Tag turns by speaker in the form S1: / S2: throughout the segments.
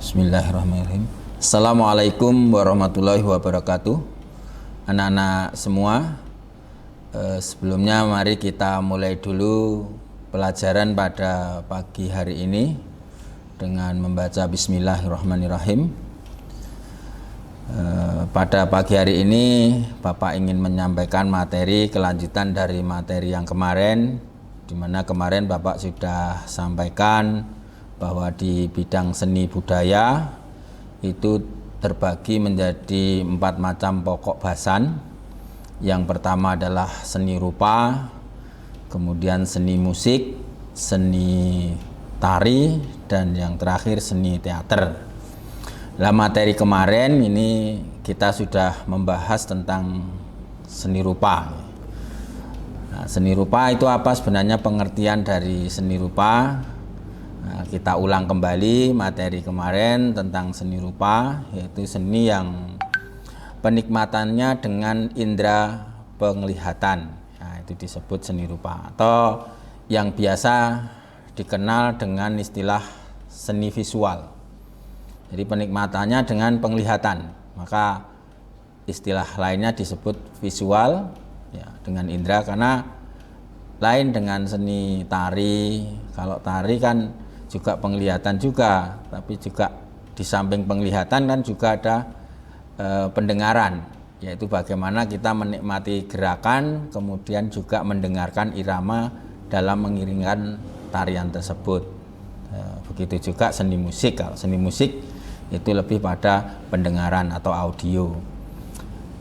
S1: Bismillahirrahmanirrahim. Assalamualaikum warahmatullahi wabarakatuh. Anak-anak semua, sebelumnya mari kita mulai dulu pelajaran pada pagi hari ini dengan membaca Bismillahirrahmanirrahim. Pada pagi hari ini Bapak ingin menyampaikan materi kelanjutan dari materi yang kemarin, di mana kemarin Bapak sudah sampaikan bahwa di bidang seni budaya itu terbagi menjadi 4 macam pokok bahasan. Yang pertama adalah seni rupa, kemudian seni musik, seni tari, dan yang terakhir seni teater. Dalam materi kemarin ini kita sudah membahas tentang seni rupa. Nah, seni rupa itu apa sebenarnya pengertian dari seni rupa? Nah, kita ulang kembali materi kemarin tentang seni rupa, yaitu seni yang penikmatannya dengan indera penglihatan. Nah, itu disebut seni rupa, atau yang biasa dikenal dengan istilah seni visual. Jadi penikmatannya dengan penglihatan, maka istilah lainnya disebut visual ya, dengan indera, karena lain dengan seni tari. Kalau tari kan juga penglihatan juga, tapi juga di samping penglihatan kan juga ada pendengaran, yaitu bagaimana kita menikmati gerakan, kemudian juga mendengarkan irama dalam mengiringkan tarian tersebut. Begitu juga seni musik. Kalau seni musik itu lebih pada pendengaran atau audio.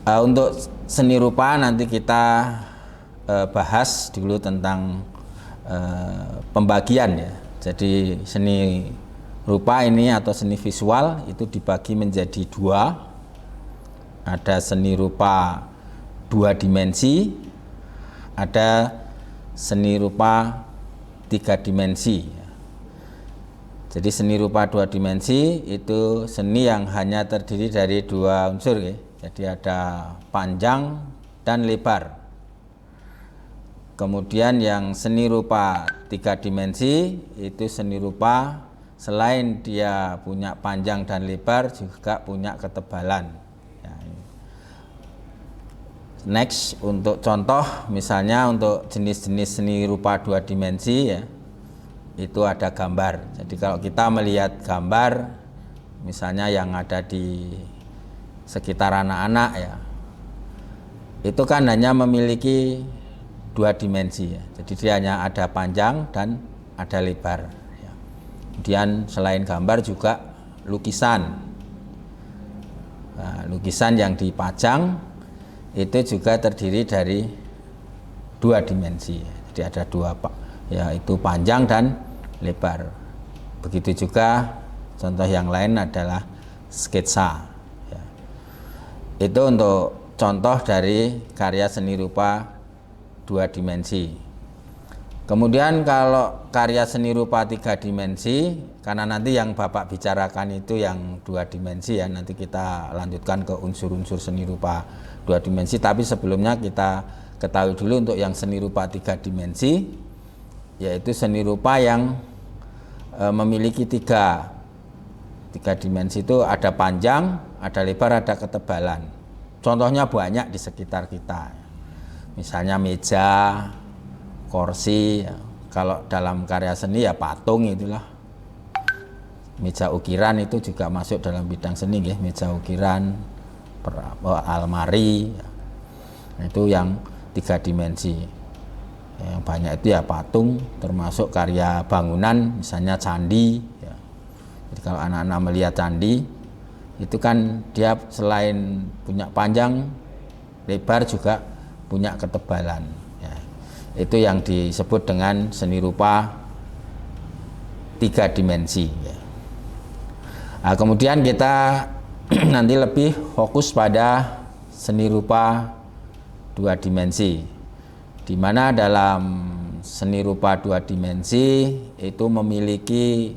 S1: Untuk seni rupa nanti kita bahas dulu tentang pembagian ya. Jadi seni rupa ini atau seni visual itu dibagi menjadi 2. Ada seni rupa 2 dimensi, ada seni rupa 3 dimensi. Jadi seni rupa 2 dimensi itu seni yang hanya terdiri dari 2 unsur ya. Jadi ada panjang dan lebar. Kemudian yang seni rupa 3 dimensi itu seni rupa selain dia punya panjang dan lebar juga punya ketebalan. Ya. Next, untuk contoh misalnya untuk jenis-jenis seni rupa 2 dimensi ya, itu ada gambar. Jadi kalau kita melihat gambar misalnya yang ada di sekitar anak-anak ya, itu kan hanya memiliki 2 dimensi ya. Jadi dia hanya ada panjang dan ada lebar ya. Kemudian selain gambar juga lukisan. Nah, lukisan yang dipajang itu juga terdiri dari 2 dimensi ya. Jadi ada 2 yaitu panjang dan lebar. Begitu juga contoh yang lain adalah sketsa ya. Itu untuk contoh dari karya seni rupa 2 dimensi. Kemudian kalau karya seni rupa 3 dimensi, karena nanti yang Bapak bicarakan itu yang 2 dimensi ya, nanti kita lanjutkan ke unsur-unsur seni rupa 2 dimensi, tapi sebelumnya kita ketahui dulu untuk yang seni rupa 3 dimensi, yaitu seni rupa yang memiliki 3 dimensi. Itu ada panjang, ada lebar, ada ketebalan. Contohnya banyak di sekitar kita. Misalnya meja, kursi, ya. Kalau dalam karya seni ya patung itulah. Meja ukiran itu juga masuk dalam bidang seni ya, meja ukiran, almari. Ya. Nah, itu yang 3 dimensi. Yang banyak itu ya patung, termasuk karya bangunan, misalnya candi. Ya. Jadi kalau anak-anak melihat candi, itu kan dia selain punya panjang, lebar juga punya ketebalan ya. Itu yang disebut dengan seni rupa 3 dimensi ya. Nah, kemudian kita nanti lebih fokus pada seni rupa 2 dimensi, di mana dalam seni rupa 2 dimensi itu memiliki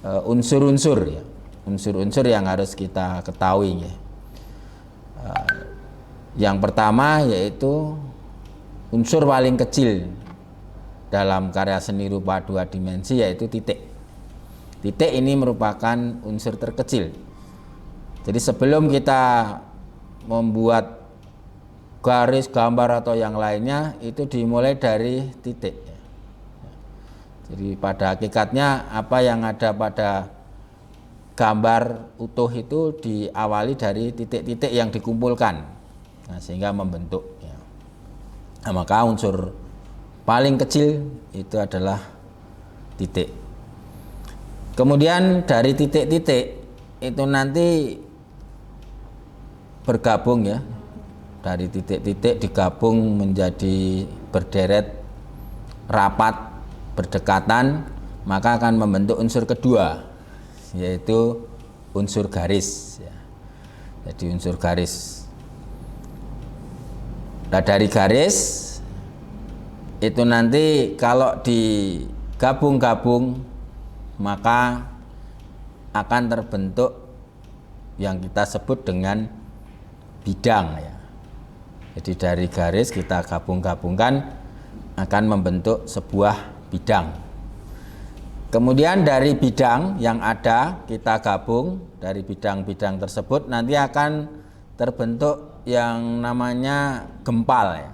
S1: unsur-unsur ya, unsur-unsur yang harus kita ketahui ya. Yang pertama yaitu unsur paling kecil dalam karya seni rupa 2 dimensi, yaitu titik. Titik ini merupakan unsur terkecil. Jadi sebelum kita membuat garis, gambar atau yang lainnya, itu dimulai dari titik. Jadi pada hakikatnya apa yang ada pada gambar utuh itu diawali dari titik-titik yang dikumpulkan, nah, sehingga membentuk. Nah, maka unsur paling kecil itu adalah titik. Kemudian dari titik-titik itu nanti bergabung ya, dari titik-titik digabung menjadi berderet, rapat, berdekatan, maka akan membentuk unsur kedua, yaitu unsur garis ya. Jadi unsur garis. Nah, dari garis itu nanti kalau digabung-gabung maka akan terbentuk yang kita sebut dengan bidang ya. Jadi dari garis kita gabung-gabungkan akan membentuk sebuah bidang. Kemudian dari bidang yang ada kita gabung, dari bidang-bidang tersebut nanti akan terbentuk yang namanya gempal ya.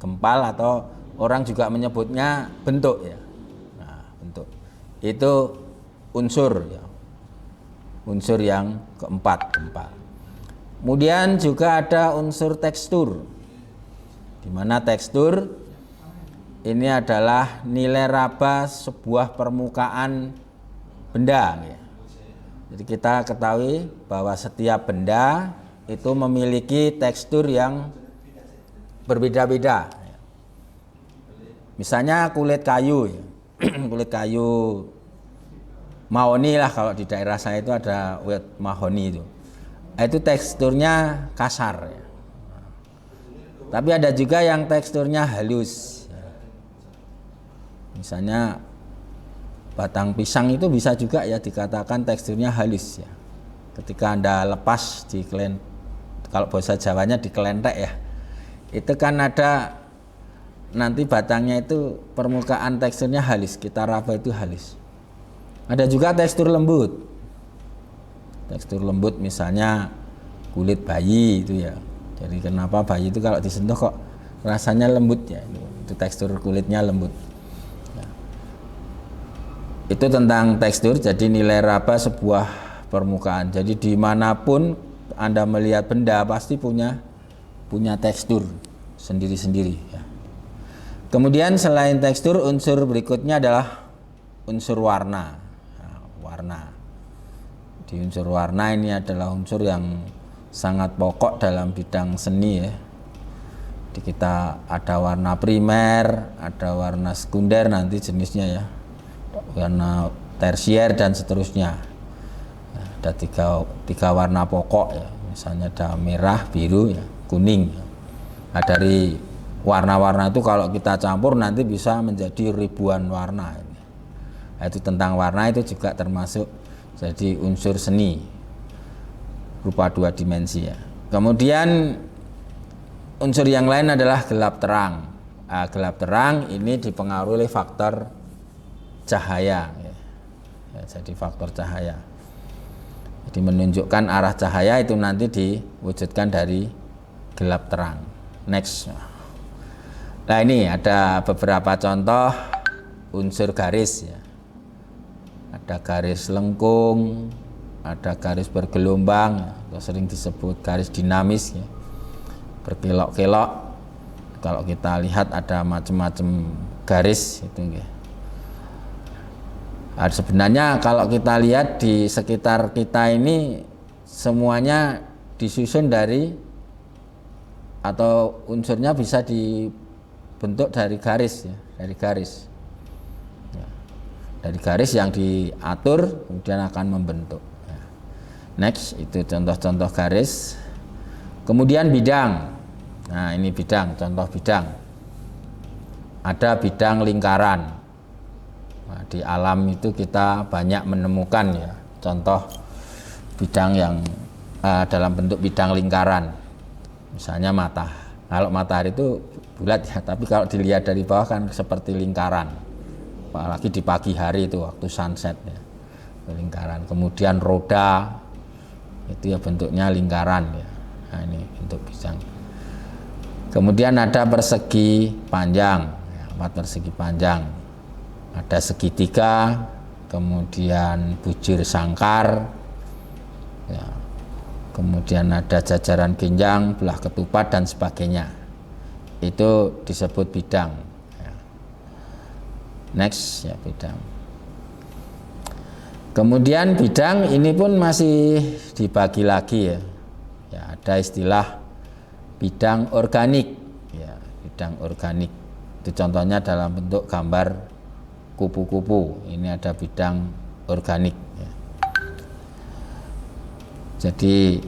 S1: Gempal atau orang juga menyebutnya bentuk ya. Nah, bentuk itu unsur ya. Unsur yang keempat, gempal. Kemudian juga ada unsur tekstur, di mana tekstur ini adalah nilai raba sebuah permukaan benda ya. Jadi kita ketahui bahwa setiap benda itu memiliki tekstur yang berbeda-beda. Misalnya kulit kayu ya. Kulit kayu mahoni lah, kalau di daerah saya itu ada wet mahoni itu. Itu teksturnya kasar ya. Tapi ada juga yang teksturnya halus. Misalnya batang pisang itu bisa juga ya dikatakan teksturnya halus ya. Ketika Anda lepas kalau bahasa Jawanya dikelentek ya, itu kan ada nanti batangnya itu permukaan teksturnya halus, kita raba itu halus. Ada juga tekstur lembut. Tekstur lembut misalnya kulit bayi itu ya. Jadi kenapa bayi itu kalau disentuh kok rasanya lembut ya, itu tekstur kulitnya lembut ya. Itu tentang tekstur. Jadi nilai raba sebuah permukaan. Jadi dimanapun Anda melihat benda pasti punya tekstur sendiri-sendiri ya. Kemudian selain tekstur, unsur berikutnya adalah unsur warna. Nah, warna. Di unsur warna ini adalah unsur yang sangat pokok dalam bidang seni ya. Di kita ada warna primer, ada warna sekunder nanti jenisnya ya, warna tersier dan seterusnya. Nah, ada tiga warna pokok ya, misalnya ada merah, biru, ya, kuning. Nah, dari warna-warna itu kalau kita campur nanti bisa menjadi ribuan warna. Nah, itu tentang warna itu juga termasuk jadi unsur seni rupa 2 dimensi ya. Kemudian unsur yang lain adalah gelap terang. Nah, gelap terang ini dipengaruhi oleh faktor cahaya ya. Ya, jadi faktor cahaya. Jadi menunjukkan arah cahaya itu nanti diwujudkan dari gelap terang. Next. Nah, ini ada beberapa contoh unsur garis ya. Ada garis lengkung, ada garis bergelombang atau sering disebut garis dinamis ya, berkelok-kelok. Kalau kita lihat ada macam-macam garis itu ya. Nah, sebenarnya kalau kita lihat di sekitar kita ini semuanya disusun dari atau unsurnya bisa dibentuk dari garis ya, dari garis ya. Dari garis yang diatur kemudian akan membentuk. Next, itu contoh-contoh garis. Kemudian bidang. Nah, ini bidang, contoh bidang. Ada bidang lingkaran. Nah, di alam itu kita banyak menemukan ya contoh bidang yang dalam bentuk bidang lingkaran. Misalnya mata. Kalau matahari itu bulat ya, tapi kalau dilihat dari bawah kan seperti lingkaran, apalagi di pagi hari itu waktu sunset ya, lingkaran. Kemudian roda itu ya bentuknya lingkaran ya. Nah, ini bentuk pisang. Kemudian ada persegi panjang ya, 4 persegi panjang, ada segitiga, kemudian bujur sangkar ya, kemudian ada jajaran ginjang, belah ketupat dan sebagainya. Itu disebut bidang ya. Next ya, bidang. Kemudian bidang ini pun masih dibagi lagi ya. Ya, ada istilah bidang organik ya, bidang organik itu contohnya dalam bentuk gambar kupu-kupu. Ini ada bidang organik ya. Jadi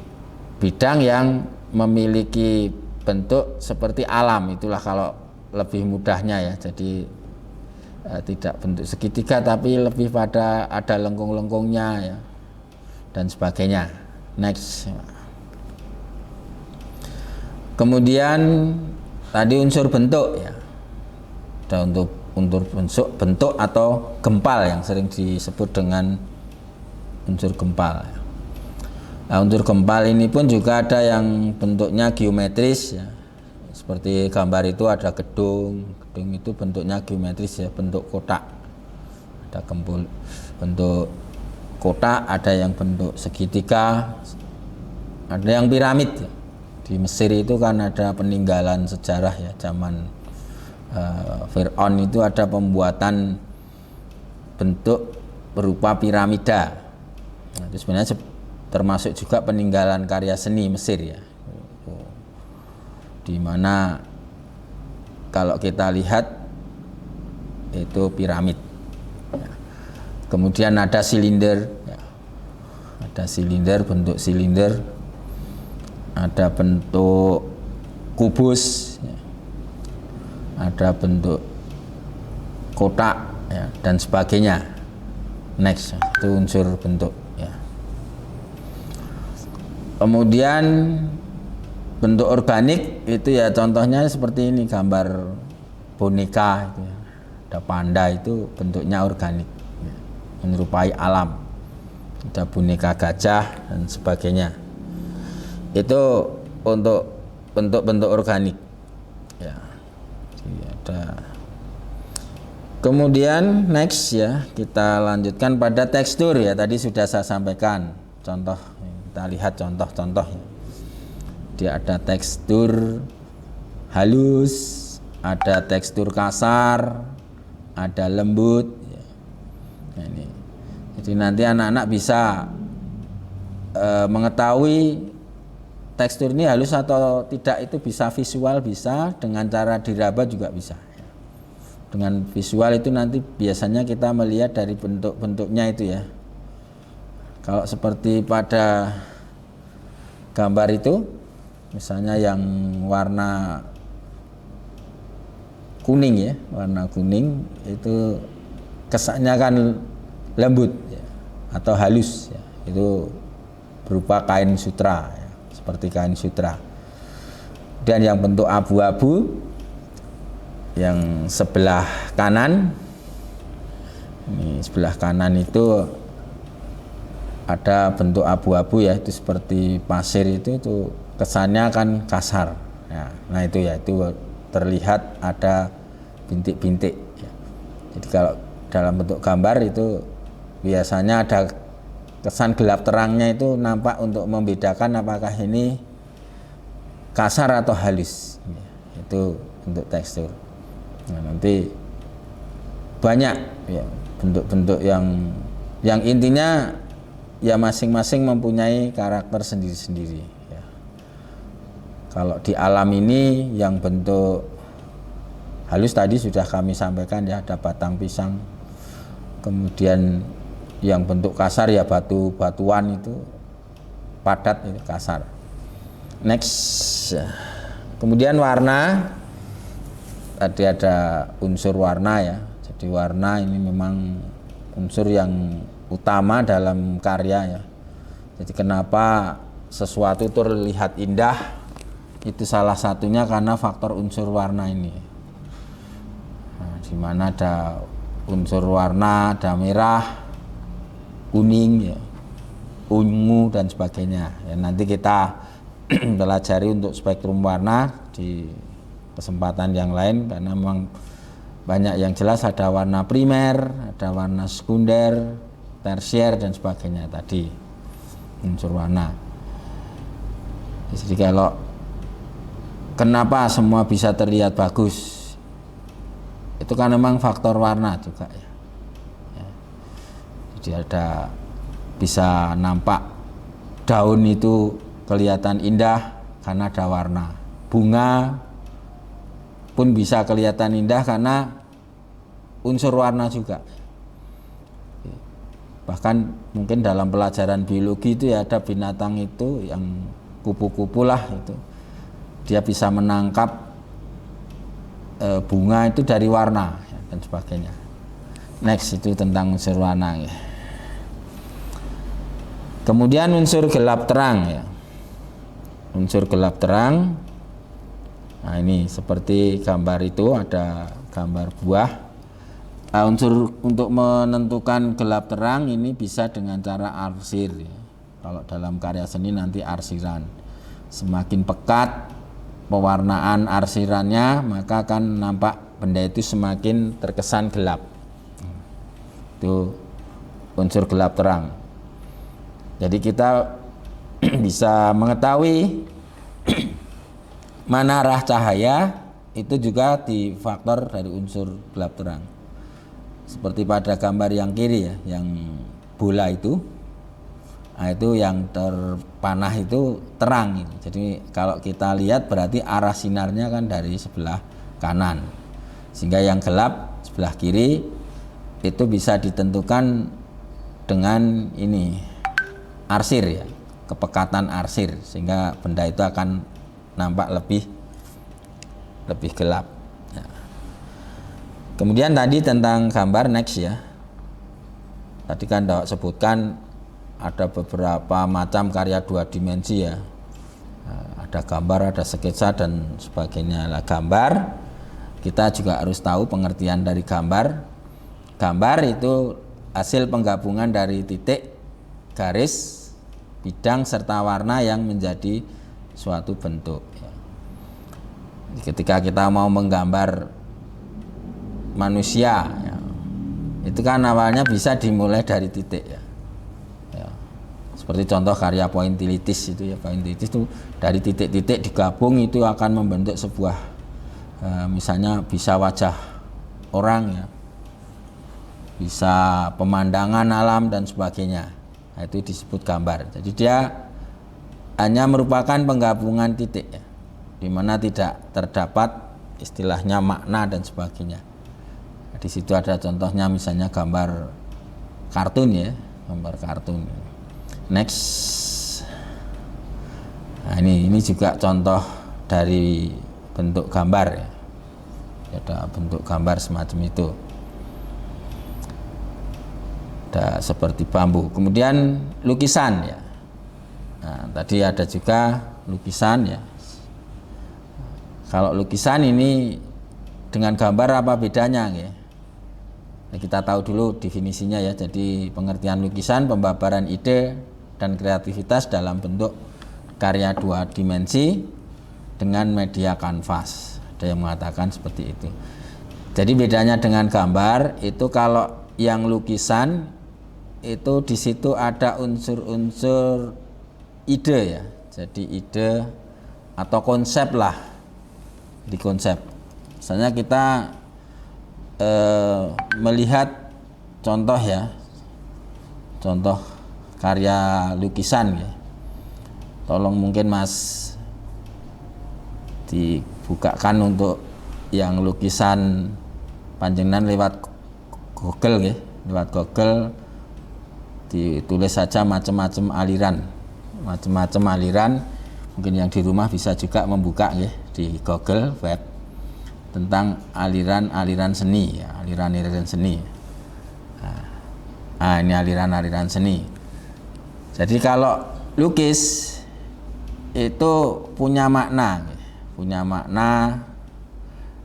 S1: bidang yang memiliki bentuk seperti alam, itulah kalau lebih mudahnya ya. Jadi tidak bentuk segitiga tapi lebih pada ada lengkung-lengkungnya ya, dan sebagainya. Next. Kemudian tadi unsur bentuk ya, ada untuk bentuk atau gempal yang sering disebut dengan unsur gempal ya. Nah, unsur gempal ini pun juga ada yang bentuknya geometris ya. Seperti gambar itu ada gedung itu bentuknya geometris ya, bentuk kotak. Ada bentuk kotak, ada yang bentuk segitiga, ada yang piramid ya. Di Mesir itu kan ada peninggalan sejarah ya, zaman Fir'aun itu ada pembuatan bentuk berupa piramida. Nah, itu sebenarnya termasuk juga peninggalan karya seni Mesir ya, di mana kalau kita lihat itu piramid ya. Kemudian ada silinder ya. Ada silinder, bentuk silinder, ada bentuk kubus ya. Ada bentuk kotak ya, dan sebagainya. Next itu unsur bentuk ya. Kemudian bentuk organik itu ya contohnya seperti ini, gambar boneka itu ya. Ada panda, itu bentuknya organik ya, menyerupai alam. Ada boneka gajah dan sebagainya. Itu untuk bentuk-bentuk organik ya. Jadi ada. Kemudian next ya, kita lanjutkan pada tekstur ya. Tadi sudah saya sampaikan contoh, kita lihat contoh-contohnya. Dia ada tekstur halus, ada tekstur kasar, ada lembut ya. Nah, ini. Jadi nanti anak-anak bisa mengetahui tekstur ini halus atau tidak, itu bisa visual, bisa dengan cara diraba juga bisa. Dengan visual itu nanti biasanya kita melihat dari bentuk-bentuknya itu ya. Kalau seperti pada gambar itu, misalnya yang warna kuning ya, warna kuning itu kesannya kan lembut ya, atau halus ya. Itu berupa kain sutra ya, seperti kain sutra. Dan yang bentuk abu-abu yang sebelah kanan, ini sebelah kanan itu ada bentuk abu-abu ya, itu seperti pasir, itu kesannya kan kasar ya. Nah itu ya, itu terlihat ada bintik-bintik ya. Jadi kalau dalam bentuk gambar itu biasanya ada kesan gelap terangnya, itu nampak untuk membedakan apakah ini kasar atau halus ya. Itu bentuk tekstur. Nah, nanti banyak ya bentuk-bentuk yang intinya ya masing-masing mempunyai karakter sendiri-sendiri ya. Kalau di alam ini yang bentuk halus tadi sudah kami sampaikan ya, ada batang pisang. Kemudian yang bentuk kasar ya batu-batuan, itu padat, itu kasar. Next. Kemudian warna, tadi ada unsur warna ya. Jadi warna ini memang unsur yang utama dalam karya ya. Jadi kenapa sesuatu itu terlihat indah itu salah satunya karena faktor unsur warna ini. Nah, di mana ada unsur warna, ada merah, kuning, ya, ungu dan sebagainya. Ya, nanti kita pelajari untuk spektrum warna di kesempatan yang lain, karena memang banyak yang jelas, ada warna primer, ada warna sekunder, tersier dan sebagainya tadi unsur warna. Jadi kalau kenapa semua bisa terlihat bagus, itu kan memang faktor warna juga ya. Jadi ada bisa nampak daun itu kelihatan indah karena ada warna. Bunga pun bisa kelihatan indah karena unsur warna juga. Bahkan mungkin dalam pelajaran biologi itu ya, ada binatang itu yang kupu-kupu lah itu, dia bisa menangkap bunga itu dari warna ya, dan sebagainya. Next itu tentang unsur warna ya. Kemudian unsur gelap terang ya. Unsur gelap terang, nah ini seperti gambar itu, ada gambar buah. Nah, unsur untuk menentukan gelap terang ini bisa dengan cara arsir ya. Kalau dalam karya seni nanti arsiran, semakin pekat pewarnaan arsirannya, maka akan nampak benda itu semakin terkesan gelap. Itu unsur gelap terang. Jadi kita bisa mengetahui mana arah cahaya, itu juga di faktor dari unsur gelap terang. Seperti pada gambar yang kiri ya, yang bola itu, nah itu yang terpanah itu terang gitu. Jadi kalau kita lihat berarti arah sinarnya kan dari sebelah kanan, sehingga yang gelap sebelah kiri itu bisa ditentukan dengan ini arsir ya, kepekatan arsir, sehingga benda itu akan nampak lebih gelap ya. Kemudian tadi tentang gambar, next ya, tadi kan Dawak sebutkan ada beberapa macam karya dua dimensi ya, ada gambar, ada sketsa dan sebagainya. Lah gambar, kita juga harus tahu pengertian dari gambar. Gambar itu hasil penggabungan dari titik, garis, bidang serta warna yang menjadi suatu bentuk ya. Ketika kita mau menggambar manusia ya, itu kan awalnya bisa dimulai dari titik ya. Seperti contoh karya pointilitis itu ya, pointilitis itu dari titik-titik digabung itu akan membentuk sebuah misalnya bisa wajah orang ya, bisa pemandangan alam dan sebagainya. Nah, itu disebut gambar. Jadi dia hanya merupakan penggabungan titik ya, di mana tidak terdapat istilahnya makna dan sebagainya. Nah, di situ ada contohnya misalnya gambar kartun ya, gambar kartun. Next, nah ini juga contoh dari bentuk gambar ya. Ada bentuk gambar semacam itu, ada seperti bambu. Kemudian lukisan ya. Nah, tadi ada juga lukisan ya. Kalau lukisan ini dengan gambar apa bedanya ya? Nah, kita tahu dulu definisinya ya. Jadi pengertian lukisan, pembabaran ide dan kreativitas dalam bentuk karya dua dimensi dengan media kanvas. Ada yang mengatakan seperti itu. Jadi bedanya dengan gambar itu, kalau yang lukisan itu di situ ada unsur-unsur ide ya. Jadi ide atau konsep lah, di konsep. Misalnya kita melihat contoh ya, contoh karya lukisan ya. Tolong mungkin Mas dibukakan untuk yang lukisan panjenengan lewat Google ya, lewat Google ditulis saja macam-macam aliran. Mungkin yang di rumah bisa juga membuka ya di Google web tentang aliran-aliran seni ya, aliran-aliran seni. Nah, ini aliran-aliran seni. Jadi kalau lukis itu punya makna. punya makna,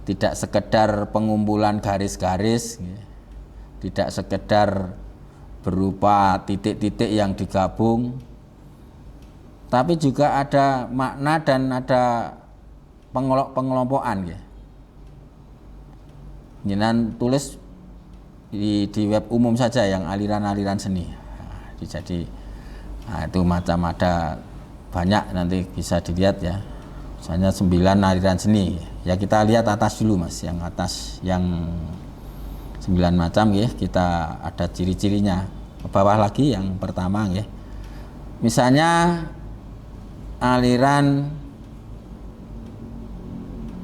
S1: tidak sekedar pengumpulan garis-garis, tidak sekedar berupa titik-titik yang digabung, tapi juga ada makna dan ada pengelompokan. Jenengan tulis di web umum saja yang aliran-aliran seni. Jadi itu macam ada banyak, nanti bisa dilihat ya. Misalnya 9 aliran seni. Ya kita lihat atas dulu Mas, yang atas yang 9 macam ya, kita ada ciri-cirinya. Ke bawah lagi yang pertama ya. Misalnya aliran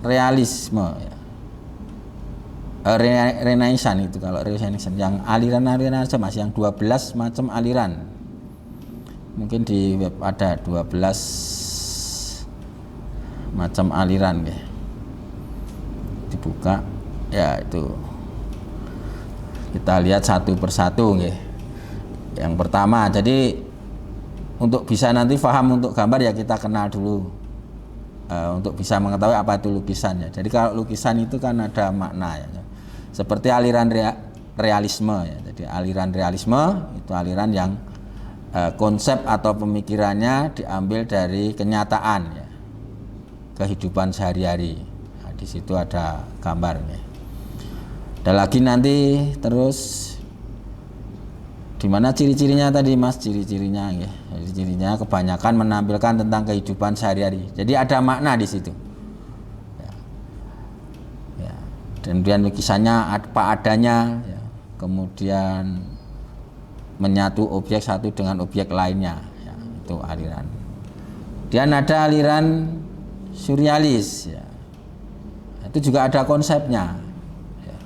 S1: realisme ya. Renaissance itu, kalau Renaissance yang aliran-aliran aja Mas, yang 12 macam aliran. Mungkin di web ada 12 macam aliran ya. Dibuka ya, itu kita lihat satu persatu ya. Yang pertama, jadi untuk bisa nanti paham untuk gambar ya kita kenal dulu, untuk bisa mengetahui apa itu lukisan ya. Jadi kalau lukisan itu kan ada makna ya, seperti aliran realisme ya. Jadi aliran realisme itu aliran yang konsep atau pemikirannya diambil dari kenyataan ya, kehidupan sehari-hari. Nah, di situ ada gambarnya. Ada lagi nanti terus di mana ciri-cirinya tadi Mas, ciri-cirinya ya. Ciri-cirinya kebanyakan menampilkan tentang kehidupan sehari-hari. Jadi ada makna di situ. Ya. Ya. Kemudian lukisannya apa adanya ya. Kemudian menyatu objek satu dengan objek lainnya ya, itu aliran. Dan ada aliran surrealis ya. Itu juga ada konsepnya ya.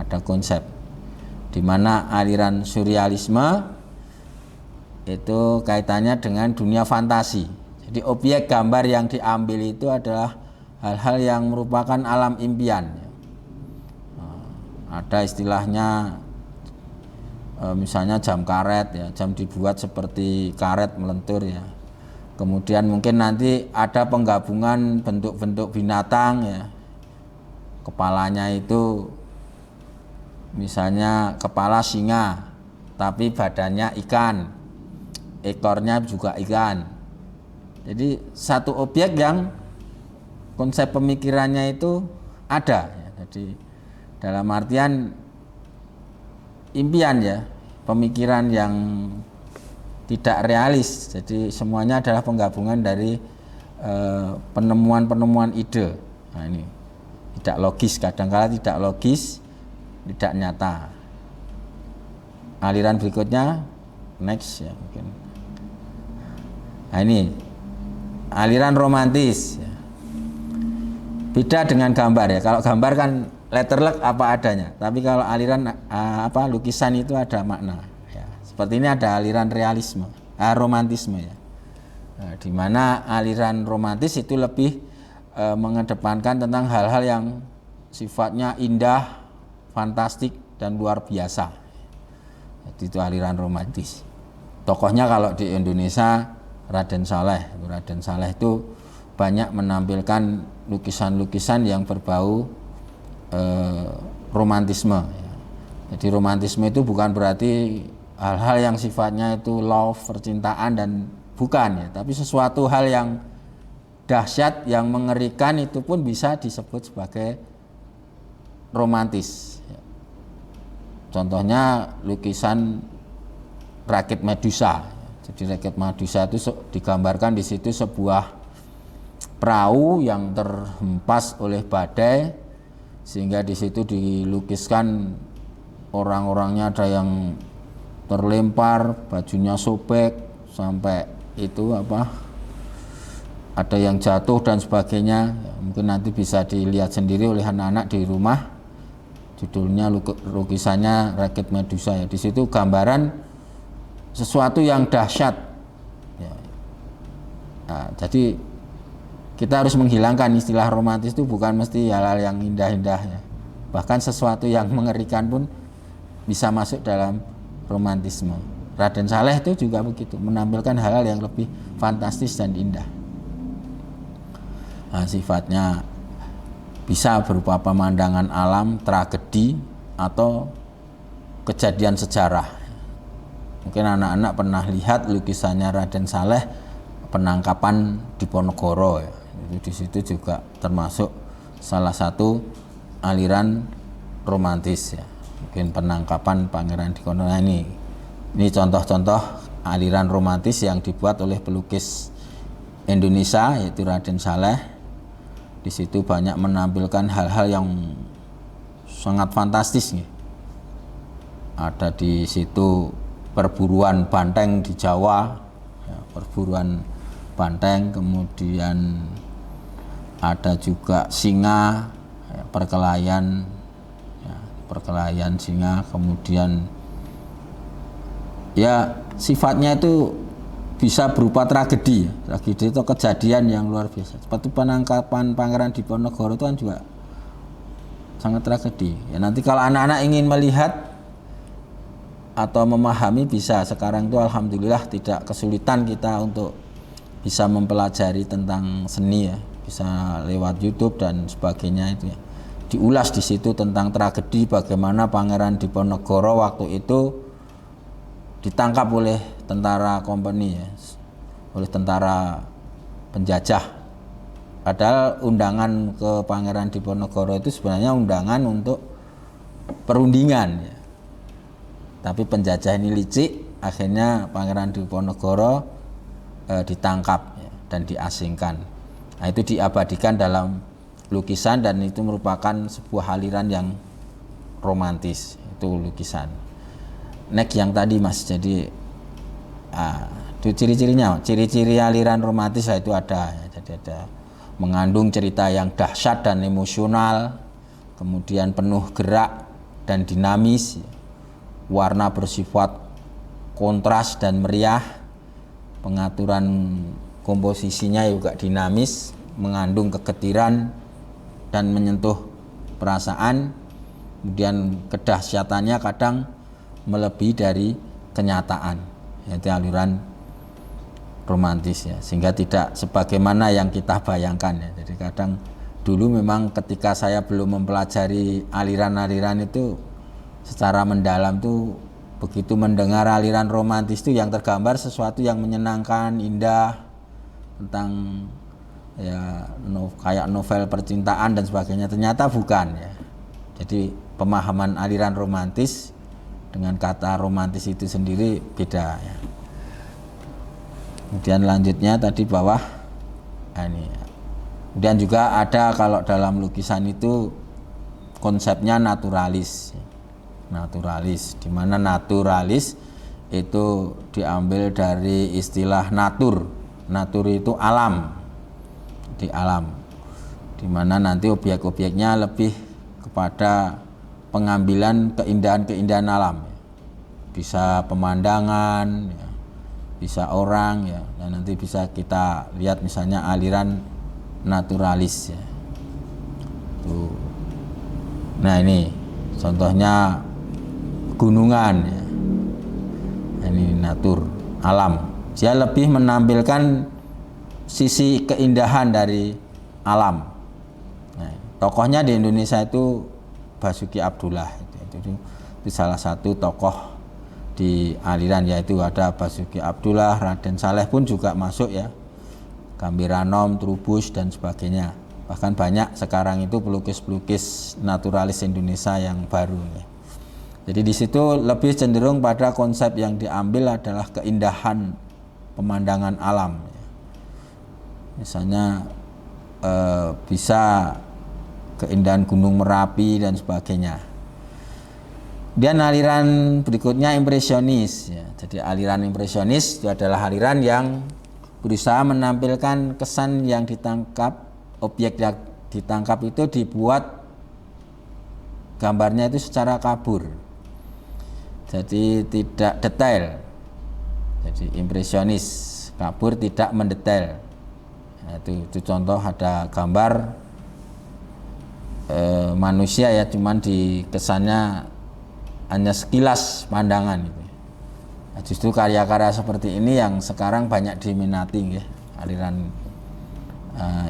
S1: Ada konsep di mana aliran surrealisme itu kaitannya dengan dunia fantasi. Jadi objek gambar yang diambil itu adalah hal-hal yang merupakan alam impian ya. Ada istilahnya misalnya jam karet ya, jam dibuat seperti karet melentur ya. Kemudian mungkin nanti ada penggabungan bentuk-bentuk binatang ya. Kepalanya itu misalnya kepala singa tapi badannya ikan, ekornya juga ikan. Jadi satu objek yang konsep pemikirannya itu ada ya. Jadi dalam artian impian ya, pemikiran yang tidak realis. Jadi semuanya adalah penggabungan dari penemuan-penemuan ide. Nah ini tidak logis, kadang-kala tidak logis, tidak nyata. Aliran berikutnya next ya mungkin. Nah ini aliran romantis ya. Beda dengan gambar ya. Kalau gambar kan letterlek apa adanya, tapi kalau aliran lukisan itu ada makna ya. Seperti ini ada aliran realisme, romantisme ya. Nah, di mana aliran romantis itu lebih mengedepankan tentang hal-hal yang sifatnya indah, fantastik dan luar biasa. Jadi itu aliran romantis. Tokohnya kalau di Indonesia Raden Saleh. Raden Saleh itu banyak menampilkan lukisan-lukisan yang berbau romantisme ya. Jadi romantisme itu bukan berarti hal-hal yang sifatnya itu love, percintaan, dan bukan ya, tapi sesuatu hal yang dahsyat, yang mengerikan itu pun bisa disebut sebagai romantis ya. Contohnya lukisan rakit Medusa. Jadi rakit Medusa itu digambarkan di situ sebuah perahu yang terhempas oleh badai, sehingga di situ dilukiskan orang-orangnya ada yang terlempar, bajunya sobek sampai itu ada yang jatuh dan sebagainya. Ya, mungkin nanti bisa dilihat sendiri oleh anak-anak di rumah. Judulnya lukisannya rakit Medusa ya. Di situ gambaran sesuatu yang dahsyat ya. Nah, jadi kita harus menghilangkan istilah romantis itu bukan mesti hal-hal yang indah-indah ya. Bahkan sesuatu yang mengerikan pun bisa masuk dalam romantisme. Raden Saleh itu juga begitu, menampilkan hal-hal yang lebih fantastis dan indah. Sifatnya bisa berupa pemandangan alam, tragedi, atau kejadian sejarah. Mungkin anak-anak pernah lihat lukisannya Raden Saleh, penangkapan Diponegoro ya. Di situ juga termasuk salah satu aliran romantis ya. Mungkin penangkapan Pangeran Diponegoro. Nah, ini contoh-contoh aliran romantis yang dibuat oleh pelukis Indonesia yaitu Raden Saleh. Di situ banyak menampilkan hal-hal yang sangat fantastis nih. Ada di situ perburuan banteng di Jawa, ya, perburuan banteng, kemudian ada juga singa, ya, perkelahian singa, kemudian ya sifatnya itu bisa berupa tragedi itu kejadian yang luar biasa. Seperti penangkapan Pangeran Diponegoro itu kan juga sangat tragedi. Ya nanti kalau anak-anak ingin melihat atau memahami bisa. Sekarang itu alhamdulillah tidak kesulitan kita untuk bisa mempelajari tentang seni ya. Bisa lewat YouTube dan sebagainya itu ya. Diulas di situ tentang tragedi bagaimana Pangeran Diponegoro waktu itu ditangkap oleh tentara kompeni ya, oleh tentara penjajah. Padahal undangan ke Pangeran Diponegoro itu sebenarnya undangan untuk perundingan ya. Tapi penjajah ini licik, akhirnya Pangeran Diponegoro ditangkap ya, dan diasingkan. Nah, itu diabadikan dalam lukisan dan itu merupakan sebuah aliran yang romantis, itu lukisan. Next yang tadi Mas, jadi itu ciri-cirinya, ciri-ciri aliran romantis itu ada ya. Jadi ada mengandung cerita yang dahsyat dan emosional, kemudian penuh gerak dan dinamis, warna bersifat kontras dan meriah, pengaturan komposisinya juga dinamis, mengandung kegetiran dan menyentuh perasaan, kemudian kedahsyatannya kadang melebihi dari kenyataan, yaitu aliran romantis ya, sehingga tidak sebagaimana yang kita bayangkan ya. Jadi kadang dulu memang ketika saya belum mempelajari aliran-aliran itu secara mendalam tuh, begitu mendengar aliran romantis itu yang tergambar sesuatu yang menyenangkan, indah, tentang ya kayak novel percintaan dan sebagainya. Ternyata bukan ya. Jadi pemahaman aliran romantis dengan kata romantis itu sendiri beda ya. Kemudian lanjutnya tadi bawah ini. Kemudian juga ada kalau dalam lukisan itu konsepnya naturalis. Naturalis, di mana naturalis itu diambil dari istilah natur. Natur itu alam. Di alam. Di mana nanti objek-objeknya lebih kepada pengambilan keindahan-keindahan alam. Bisa pemandangan ya, bisa orang ya, dan nanti bisa kita lihat misalnya aliran naturalis ya. Tuh. Nah ini contohnya gunungan ya. Ini natur, alam. Dia lebih menampilkan sisi keindahan dari alam. Nah, tokohnya di Indonesia itu Basuki Abdullah itu salah satu tokoh di aliran, yaitu ada Basuki Abdullah, Raden Saleh pun juga masuk ya, Gambiranom, Trubus dan sebagainya. Bahkan banyak sekarang itu pelukis-pelukis naturalis Indonesia yang baru ya. Jadi di situ lebih cenderung pada konsep yang diambil adalah keindahan pemandangan alam ya. Misalnya bisa keindahan Gunung Merapi dan sebagainya. Dan aliran berikutnya impresionis ya. Jadi aliran impresionis itu adalah aliran yang berusaha menampilkan kesan yang ditangkap, objek yang ditangkap itu dibuat gambarnya itu secara kabur. Jadi tidak detail. Jadi impresionis, kabur, tidak mendetail. Nah, itu contoh ada gambar manusia ya, cuman di kesannya hanya sekilas pandangan gitu. Nah, justru karya-karya seperti ini yang sekarang banyak diminati ya, aliran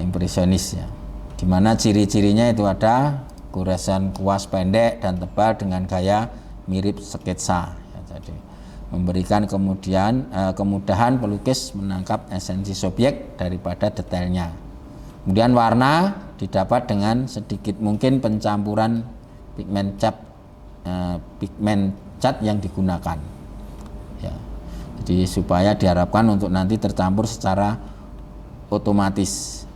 S1: impresionis ya. Dimana ciri-cirinya itu ada goresan kuas pendek dan tebal dengan gaya mirip sketsa ya, jadi memberikan kemudahan pelukis menangkap esensi subjek daripada detailnya. Kemudian warna didapat dengan sedikit mungkin pencampuran pigmen cat yang digunakan ya. Jadi supaya diharapkan untuk nanti tercampur secara optis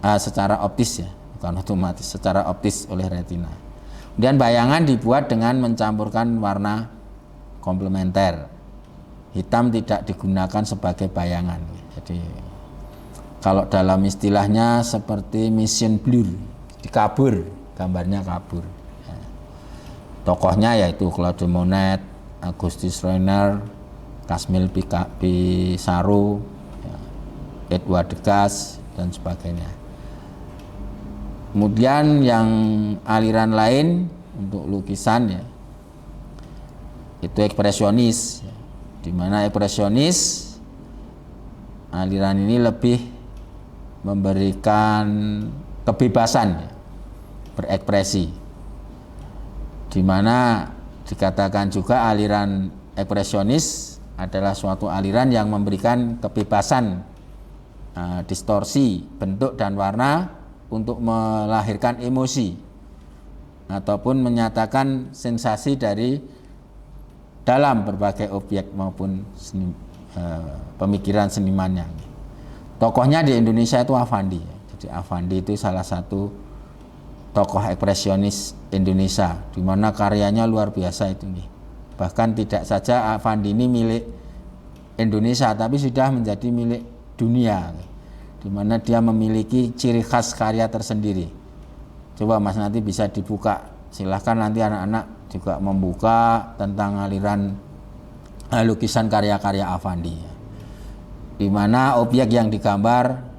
S1: ya, bukan otomatis, secara optis oleh retina. Kemudian bayangan dibuat dengan mencampurkan warna komplementer. Hitam tidak digunakan sebagai bayangan. Jadi kalau dalam istilahnya seperti mission blur, dikabur, gambarnya kabur. Ya. Tokohnya yaitu Claude Monet, Augustus Renoir, Camille Pissarro, ya, Edouard Degas dan sebagainya. Kemudian yang aliran lain untuk lukisan ya, itu ekspresionis ya. Di mana ekspresionis aliran ini lebih memberikan kebebasan ya, berekspresi. Di mana dikatakan juga aliran ekspresionis adalah suatu aliran yang memberikan kebebasan distorsi bentuk dan warna untuk melahirkan emosi ataupun menyatakan sensasi dari dalam berbagai objek maupun pemikiran senimannya. Tokohnya di Indonesia itu Affandi. Jadi Affandi itu salah satu tokoh ekspresionis Indonesia, di mana karyanya luar biasa itu nih. Bahkan tidak saja Affandi ini milik Indonesia, tapi sudah menjadi milik dunia, di mana dia memiliki ciri khas karya tersendiri. Coba Mas nanti bisa dibuka, silahkan nanti anak-anak juga membuka tentang aliran lukisan karya-karya Affandi, di mana objek yang digambar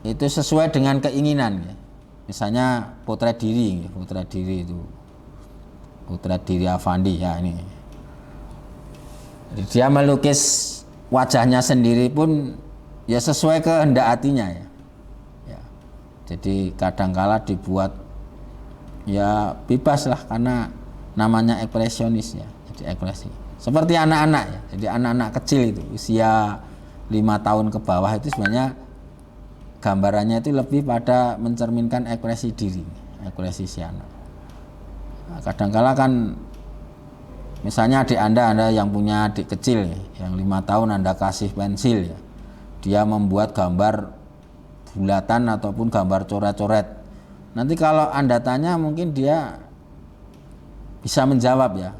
S1: itu sesuai dengan keinginan. Misalnya potret diri itu potret diri Affandi ya ini. Jadi dia melukis wajahnya sendiri pun ya sesuai kehendak hatinya ya. Jadi kadangkala dibuat ya bebas lah karena namanya ekspresionis ya, jadi ekspresi. Seperti anak-anak ya, jadi anak-anak kecil itu usia 5 tahun ke bawah itu sebenarnya gambarannya itu lebih pada mencerminkan ekspresi diri, ekspresi si anak. Nah, kadangkala kan misalnya adik anda yang punya adik kecil ya, yang 5 tahun Anda kasih pensil ya, dia membuat gambar bulatan ataupun gambar coret-coret. Nanti kalau Anda tanya mungkin dia bisa menjawab ya,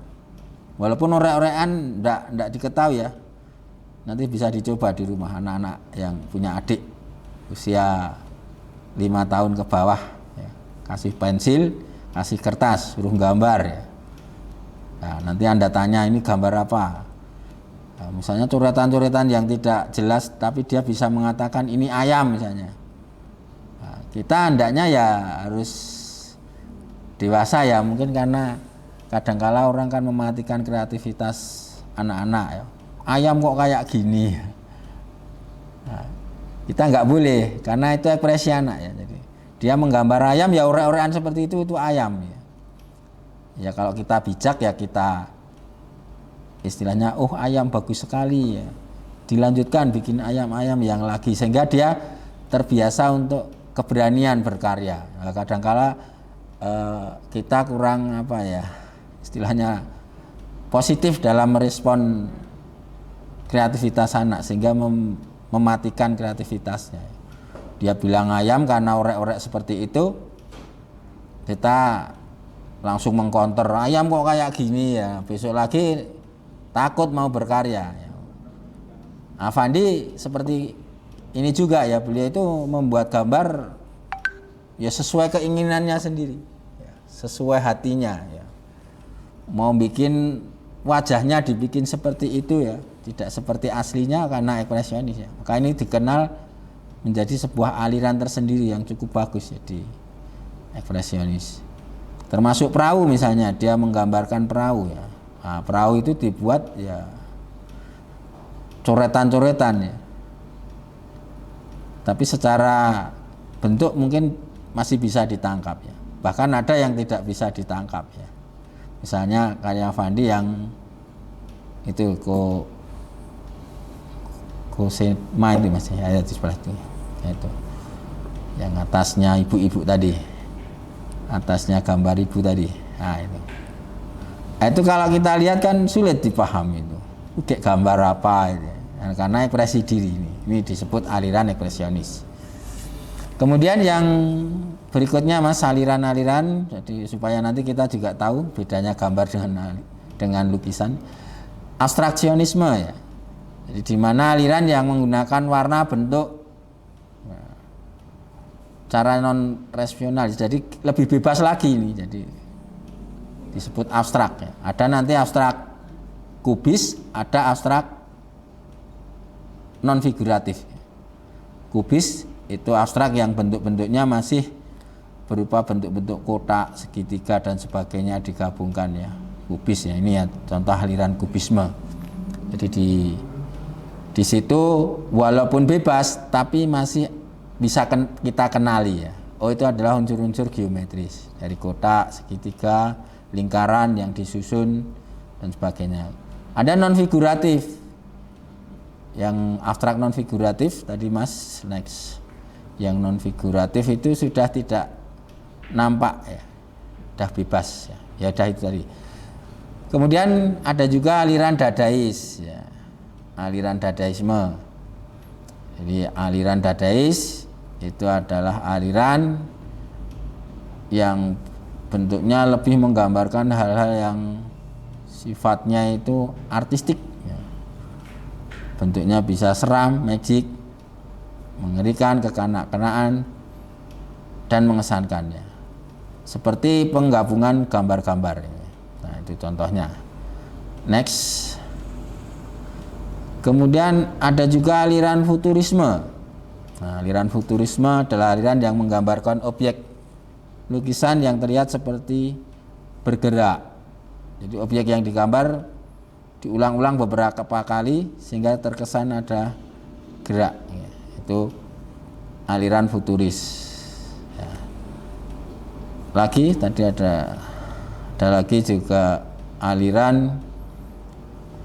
S1: walaupun orek-orekan enggak diketahui ya. Nanti bisa dicoba di rumah anak-anak yang punya adik usia 5 tahun ke bawah ya. Kasih pensil, kasih kertas, suruh gambar ya. Nah, nanti Anda tanya ini gambar apa, nah, misalnya coretan-coretan yang tidak jelas tapi dia bisa mengatakan ini ayam misalnya. Nah, kita hendaknya ya harus dewasa ya, mungkin karena kadangkala orang kan mematikan kreativitas anak-anak ya. Ayam kok kayak gini, nah, kita nggak boleh karena itu ekspresi anak ya. Jadi dia menggambar ayam ya orek-orekan seperti itu ayam ya. Ya kalau kita bijak ya kita istilahnya ayam bagus sekali ya, dilanjutkan bikin ayam-ayam yang lagi, sehingga dia terbiasa untuk keberanian berkarya. Nah, kadangkala kita kurang apa ya istilahnya positif dalam merespon kreativitas anak, sehingga mematikan kreativitasnya. Dia bilang ayam karena orek-orek seperti itu, kita langsung mengkonter, ayam kok kayak gini ya, besok lagi takut mau berkarya ya. Affandi seperti ini juga ya, beliau itu membuat gambar ya sesuai keinginannya sendiri ya, sesuai hatinya ya. Mau bikin wajahnya dibikin seperti itu ya, tidak seperti aslinya karena ekspresionis ya. Maka ini dikenal menjadi sebuah aliran tersendiri yang cukup bagus ya di ekspresionis. Termasuk perahu misalnya, dia menggambarkan perahu ya. Nah, perahu itu dibuat ya coretan-coretan ya. Tapi secara bentuk mungkin masih bisa ditangkap ya. Bahkan ada yang tidak bisa ditangkap ya. Misalnya karya Fandi yang itu Kosema itu masih ada di sebelah itu. Itu. Yang atasnya ibu-ibu tadi. Atasnya gambar ibu tadi. Nah, itu. Itu kalau kita lihat kan sulit dipahami itu. Kayak gambar apa itu. Karena ekspresi diri ini. Ini disebut aliran ekspresionis. Kemudian yang berikutnya Mas, aliran-aliran, jadi supaya nanti kita juga tahu bedanya gambar dengan lukisan. Abstraksionisme ya. Jadi di mana aliran yang menggunakan warna, bentuk, cara non rasional, jadi lebih bebas lagi ini. Jadi disebut abstrak ya. Ada nanti abstrak kubis, ada abstrak non figuratif. Kubis itu abstrak yang bentuk-bentuknya masih berupa bentuk-bentuk kotak, segitiga dan sebagainya digabungkan ya. Kubis ya, ini ya contoh aliran kubisme. Jadi di situ walaupun bebas tapi masih bisa kita kenali ya. Oh, itu adalah unsur-unsur geometris dari kotak, segitiga, lingkaran yang disusun dan sebagainya. Ada non figuratif. Yang abstrak non figuratif tadi Mas, next. Yang non figuratif itu sudah tidak nampak ya, sudah bebas ya, ya udah itu tadi. Kemudian ada juga aliran dadais ya, aliran dadaisme. Jadi aliran dadais itu adalah aliran yang bentuknya lebih menggambarkan hal-hal yang sifatnya itu artistik ya. Bentuknya bisa seram, magic, mengerikan, kekanak-kanaan, dan mengesankannya. Seperti penggabungan gambar-gambar. Nah, itu contohnya. Next. Kemudian ada juga aliran futurisme. Nah, aliran futurisme adalah aliran yang menggambarkan objek lukisan yang terlihat seperti bergerak. Jadi objek yang digambar diulang-ulang beberapa kali sehingga terkesan ada gerak. Itu aliran futuris ya. Lagi tadi ada lagi juga aliran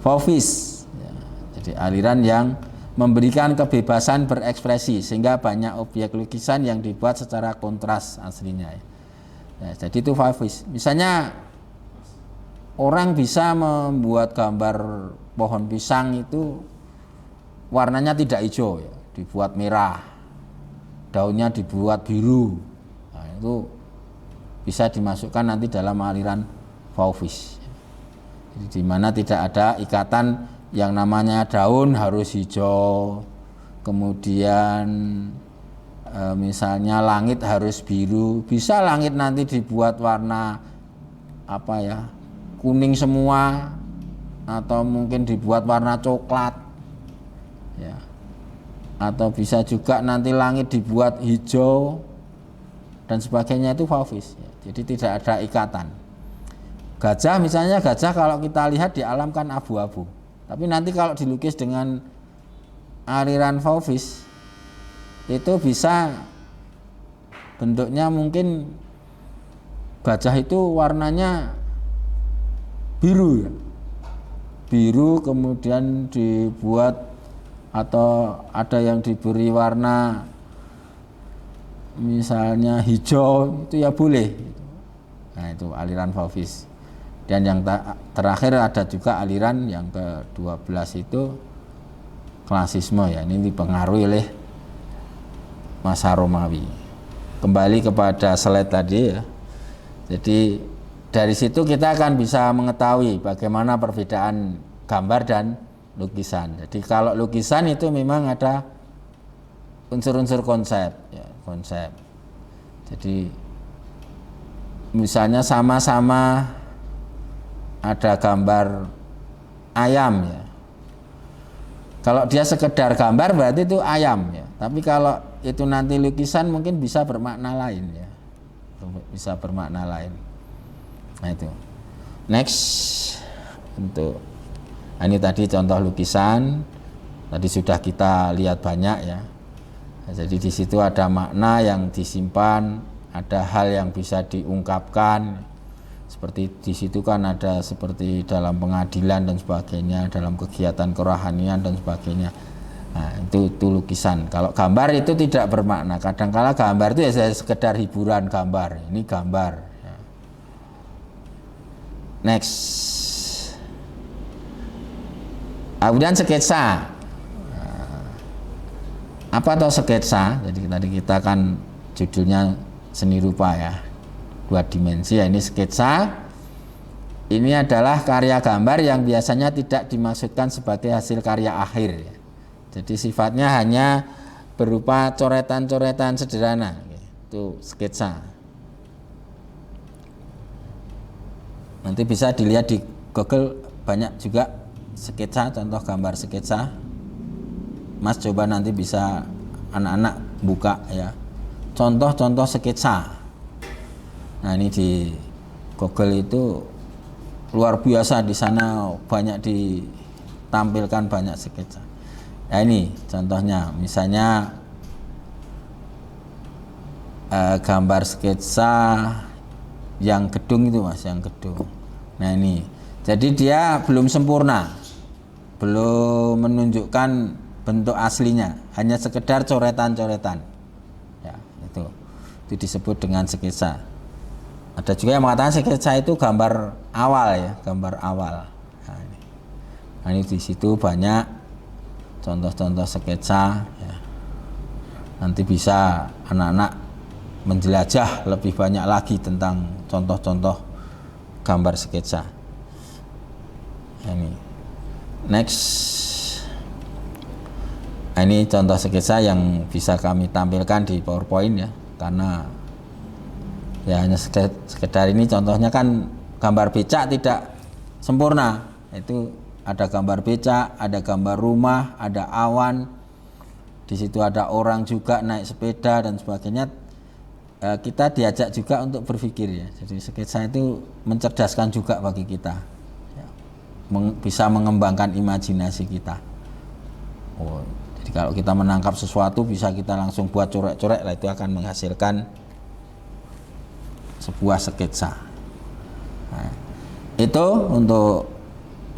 S1: fauvis ya. Jadi aliran yang memberikan kebebasan berekspresi sehingga banyak objek lukisan yang dibuat secara kontras aslinya ya. Jadi itu fauvis. Misalnya orang bisa membuat gambar pohon pisang itu warnanya tidak hijau ya, dibuat merah, daunnya dibuat biru. Nah, itu bisa dimasukkan nanti dalam aliran fauvis. Jadi di mana tidak ada ikatan yang namanya daun harus hijau, kemudian misalnya langit harus biru. Bisa langit nanti dibuat warna apa ya, kuning semua, atau mungkin dibuat warna coklat ya. Atau bisa juga nanti langit dibuat hijau dan sebagainya, itu fauvis ya. Jadi tidak ada ikatan. Gajah misalnya, gajah kalau kita lihat di alam kan abu-abu, tapi nanti kalau dilukis dengan aliran fauvis itu bisa bentuknya mungkin gajah itu warnanya biru ya, biru, kemudian dibuat atau ada yang diberi warna misalnya hijau, itu ya boleh. Nah, itu aliran fauvis. Dan yang terakhir ada juga aliran yang ke-12 itu klasisme ya, ini dipengaruhi oleh masa Romawi. Kembali kepada slide tadi ya. Jadi dari situ kita akan bisa mengetahui bagaimana perbedaan gambar dan lukisan. Jadi kalau lukisan itu memang ada unsur-unsur konsep ya, konsep. Jadi misalnya sama-sama ada gambar ayam ya. Kalau dia sekedar gambar berarti itu ayam ya. Tapi kalau itu nanti lukisan mungkin bisa bermakna lain ya. Bisa bermakna lain. Nah itu. Next untuk ini tadi contoh lukisan. Tadi sudah kita lihat banyak ya. Jadi di situ ada makna yang disimpan, ada hal yang bisa diungkapkan. Seperti di situ kan ada seperti dalam pengadilan dan sebagainya, dalam kegiatan kerohanian dan sebagainya. Nah, itu lukisan. Kalau gambar itu tidak bermakna. Kadang-kala gambar itu ya sekedar hiburan gambar. Ini gambar. Ya. Next. Kemudian sketsa. Apa atau sketsa? Jadi tadi kita kan judulnya seni rupa ya, 2 dimensi ya. Ini sketsa. Ini adalah karya gambar yang biasanya tidak dimaksudkan sebagai hasil karya akhir ya. Jadi sifatnya hanya berupa coretan-coretan sederhana. Itu sketsa. Nanti bisa dilihat di Google, banyak juga sketsa, contoh gambar sketsa. Mas coba nanti bisa anak-anak buka ya, contoh-contoh sketsa. Nah ini di Google itu luar biasa, di sana banyak ditampilkan banyak sketsa. Nah ini contohnya, misalnya gambar sketsa yang gedung itu Mas, yang gedung. Nah ini, jadi dia belum sempurna, belum menunjukkan bentuk aslinya, hanya sekedar coretan-coretan ya, itu disebut dengan sketsa. Ada juga yang mengatakan sketsa itu gambar awal ya, gambar awal. Nah ini di situ banyak contoh-contoh sketsa ya. Nanti bisa anak-anak menjelajah lebih banyak lagi tentang contoh-contoh gambar sketsa. Ini next. Nah, ini contoh sketsa yang bisa kami tampilkan di PowerPoint ya, karena ya hanya sekedar ini contohnya kan gambar becak tidak sempurna. Itu ada gambar becak, ada gambar rumah, ada awan, di situ ada orang juga naik sepeda dan sebagainya. Kita diajak juga untuk berpikir ya. Jadi sketsa itu mencerdaskan juga bagi kita ya, bisa mengembangkan imajinasi kita. Jadi kalau kita menangkap sesuatu bisa kita langsung buat coret-coret lah, itu akan menghasilkan sebuah sketsa. Nah, itu untuk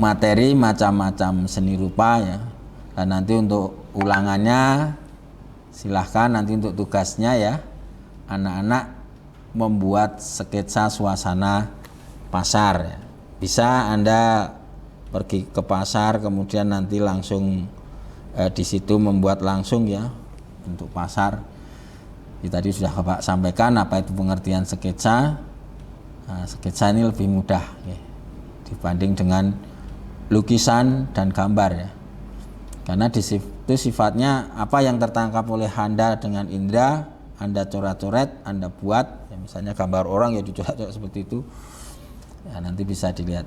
S1: materi macam-macam seni rupa ya. Dan nanti untuk ulangannya silahkan nanti untuk tugasnya ya, anak-anak membuat sketsa suasana pasar ya. Bisa Anda pergi ke pasar kemudian nanti langsung di situ membuat langsung ya untuk pasar. Tadi sudah Bapak sampaikan apa itu pengertian sketsa. Nah, sketsa ini lebih mudah ya, dibanding dengan lukisan dan gambar ya. Karena di situ sifatnya apa yang tertangkap oleh Anda dengan indera, Anda coret-coret, Anda buat ya, misalnya gambar orang ya dicoret-coret seperti itu. Ya, nanti bisa dilihat.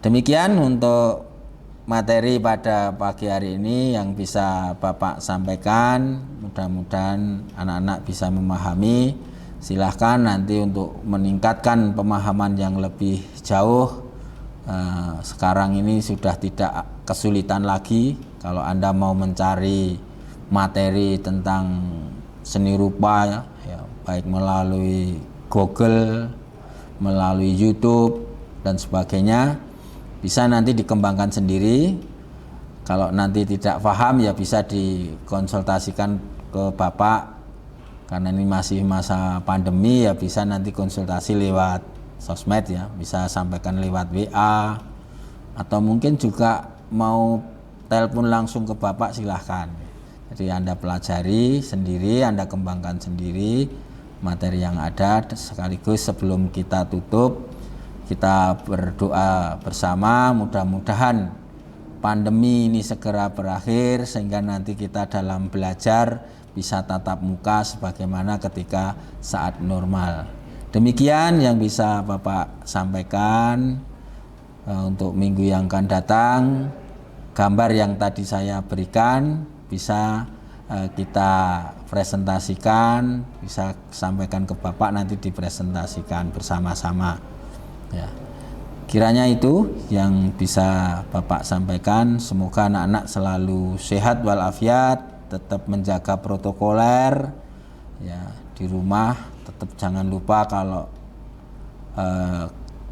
S1: Demikian untuk materi pada pagi hari ini yang bisa Bapak sampaikan. Mudah-mudahan anak-anak bisa memahami. Silahkan nanti untuk meningkatkan pemahaman yang lebih jauh. Sekarang ini sudah tidak kesulitan lagi kalau Anda mau mencari materi tentang seni rupa ya, baik melalui Google, melalui YouTube dan sebagainya. Bisa nanti dikembangkan sendiri. Kalau nanti tidak paham ya bisa dikonsultasikan ke Bapak, karena ini masih masa pandemi ya, bisa nanti konsultasi lewat sosmed ya, bisa sampaikan lewat WA atau mungkin juga mau telepon langsung ke Bapak, silahkan. Jadi Anda pelajari sendiri, Anda kembangkan sendiri materi yang ada. Sekaligus sebelum kita tutup, kita berdoa bersama, mudah-mudahan pandemi ini segera berakhir sehingga nanti kita dalam belajar bisa tatap muka sebagaimana ketika saat normal. Demikian yang bisa Bapak sampaikan untuk minggu yang akan datang. Gambar yang tadi saya berikan bisa kita presentasikan, bisa sampaikan ke Bapak, nanti dipresentasikan bersama-sama. Ya. Kiranya itu yang bisa Bapak sampaikan. Semoga anak-anak selalu sehat walafiat, tetap menjaga protokoler ya, di rumah tetap jangan lupa kalau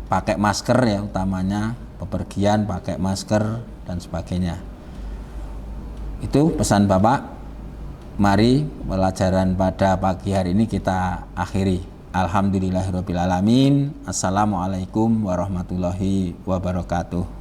S1: pakai masker ya, utamanya bepergian pakai masker dan sebagainya. Itu pesan Bapak. Mari pelajaran pada pagi hari ini kita akhiri. Alhamdulillahirrabbilalamin. Assalamualaikum warahmatullahi wabarakatuh.